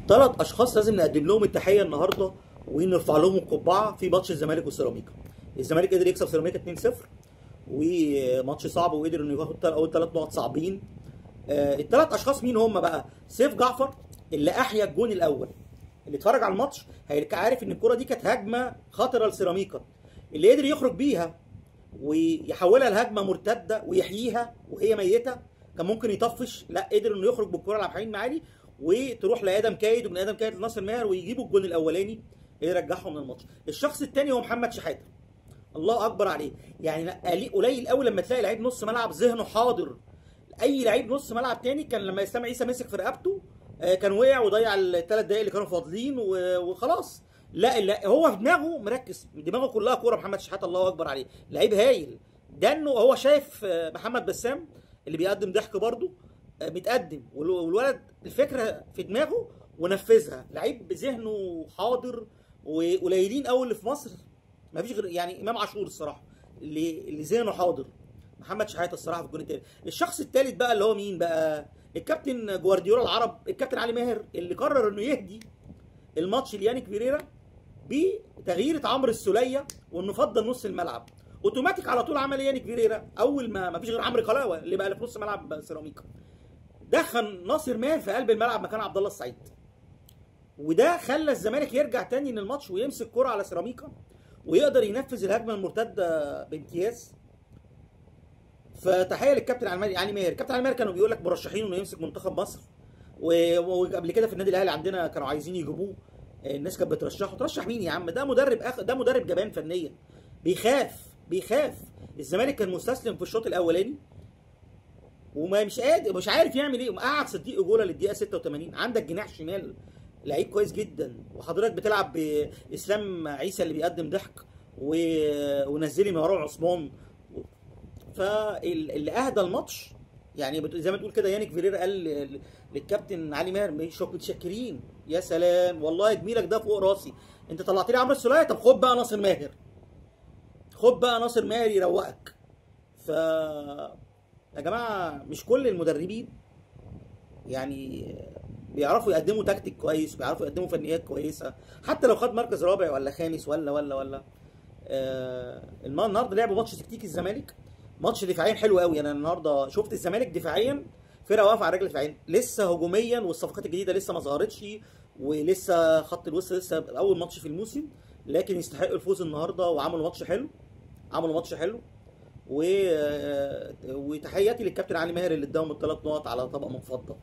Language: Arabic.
ثلاث اشخاص لازم نقدم لهم التحيه النهارده ونرفع لهم القبعه في ماتش الزمالك والسيراميكا. الزمالك قدر يكسب سيراميكا 2-0 وماتش صعب، وقدر انه ياخد اول 3 نقط صعبين. الثلاث اشخاص مين هم بقى؟ سيف جعفر اللي احيا الجون الاول. اللي اتفرج على الماتش هيبقى عارف ان الكره دي كانت هجمه خطره لسيراميكا، اللي قدر يخرج بيها ويحولها لهجمه مرتده ويحييها وهي ميته. كان ممكن يطفش، لا قدر انه يخرج بالكره لعبد الحليم معالي وتروح لادم كايد، ومن ادم كايد لناصر ماهر ويجيبوا الجون الاولاني اللي يرجعهم من الماتش. الشخص الثاني هو محمد شحاته، الله اكبر عليه. يعني قليل قوي لما تلاقي لعيب نص ملعب ذهنه حاضر. اي لعيب نص ملعب تاني كان لما اسلام عيسى مسك في رقبته كان وقع وضيع الثلاث دقايق اللي كانوا فاضلين وخلاص. لا هو في دماغه مركز، دماغه كلها كوره. محمد شحاته الله اكبر عليه، لعيب هايل. ده انه هو شايف محمد بسام اللي بيقدم ضحك برده متقدم، والولد الفكره في دماغه ونفذها. لعيب ذهنه حاضر، وقليلين قوي اللي في مصر، ما فيش غير يعني امام عاشور الصراحه اللي ذهنه حاضر. محمد شحاته الصراحه في الجون الثاني. الشخص الثالث بقى اللي هو مين بقى؟ الكابتن جوارديولا العرب، الكابتن علي ماهر، اللي قرر انه يهدي الماتش ليانيك فيريرا بتغيير عمرو السوليه، وانه فضل نص الملعب. اوتوماتيك على طول عمل يانيك فيريرا اول ما فيش غير عمرو قلاوه اللي بقى في نص ملعب سيراميكا. دخل ناصر ماهر في قلب الملعب مكان عبد الله السعيد، وده خلى الزمالك يرجع تاني للماتش ويمسك كرة على سيراميكا ويقدر ينفذ الهجمه المرتده بامتياز. فتحيه للكابتن علي ماهر. الكابتن علي ماهر كانوا بيقول لك مرشحين انه يمسك منتخب مصر، وقبل كده في النادي الاهلي عندنا كانوا عايزين يجيبوه، الناس كانت بترشحه. ترشح مين يا عم؟ ده مدرب ده مدرب جبان فنيا، بيخاف. الزمالك كان مستسلم في الشوط الاولاني وما مش عارف يعمل ايه، وقعد صديق اجولا للدقيقه 86. عندك جناح شمال لعيب كويس جدا، وحضرتك بتلعب باسلام عيسى اللي بيقدم ضحك ونزلي مروان عثمان. فاللي اهدى الماتش يعني زي ما تقول كده يانيك فيريرا قال للكابتن علي ماهر متشكرين، يا سلام والله جميلك ده فوق راسي، انت طلعت لي عمرو السوليه، طب خد بقى ناصر ماهر، خد بقى ناصر ماهر يروقك. ف يا جماعه مش كل المدربين يعني بيعرفوا يقدموا تكتيك كويس، بيعرفوا يقدموا فنيات كويسه، حتى لو خد مركز رابع ولا خامس ولا النهارده لعبوا ماتش تكتيكي الزمالك، ماتش دفاعيا حلو قوي. انا النهارده شفت الزمالك دفاعيا فرقه واقفه على رجل دفاعيا، لسه هجوميا والصفقات الجديده لسه ما ظهرتش، ولسه خط الوسط لسه اول ماتش في الموسم، لكن يستحقوا الفوز النهارده وعملوا ماتش حلو. وتحياتي للكابتن علي ماهر اللي اداهم ال3 نقط على طبق من فضه.